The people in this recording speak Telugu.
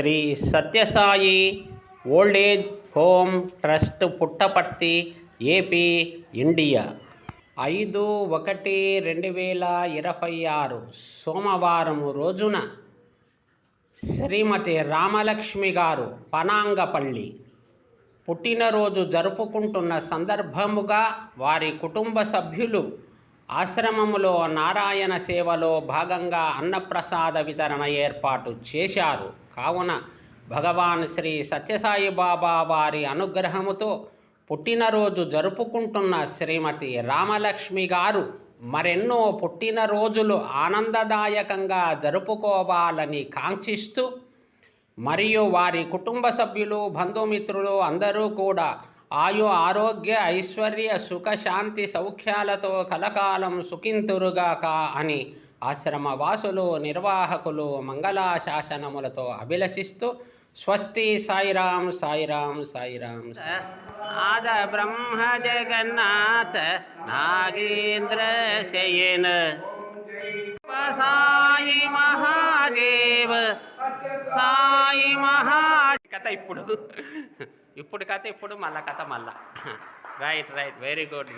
Shri Sathya Sai old age home trust Puttaparthi AP India 5/1/2026 సోమవారం రోజున శ్రీమతి రామలక్ష్మి గారు పనాంగపల్లి పుట్టినరోజు జరుపుకుంటున్న సందర్భముగా వారి కుటుంబ సభ్యులు ఆశ్రమములో నారాయణ సేవలో భాగంగా అన్నప్రసాద వితరణ ఏర్పాటు చేశారు. కావున భగవాన్ శ్రీ సత్యసాయి బాబా వారి అనుగ్రహముతో పుట్టినరోజు జరుపుకుంటున్న శ్రీమతి రామలక్ష్మి గారు మరెన్నో పుట్టినరోజులు ఆనందదాయకంగా జరుపుకోవాలని కాంక్షిస్తూ మరియు వారి కుటుంబ సభ్యులు బంధుమిత్రులు అందరూ కూడా ఆయు ఆరోగ్య ఐశ్వర్య సుఖశాంతి సౌఖ్యాలతో కలకాలం సుఖింతురుగాక అని ఆశ్రమవాసులు నిర్వాహకులు మంగళాశాసనములతో అభిలషిస్తూ స్వస్తి సాయిరాం సాయిరాం సాయిరాం. ఆద బ్రహ్మ జగన్నాథ నాగేంద్ర శయన సాయి మహాదేవ సాయి కథ ఇప్పుడు కథ ఇప్పుడు మళ్ళా కథ మళ్ళా. Right very good.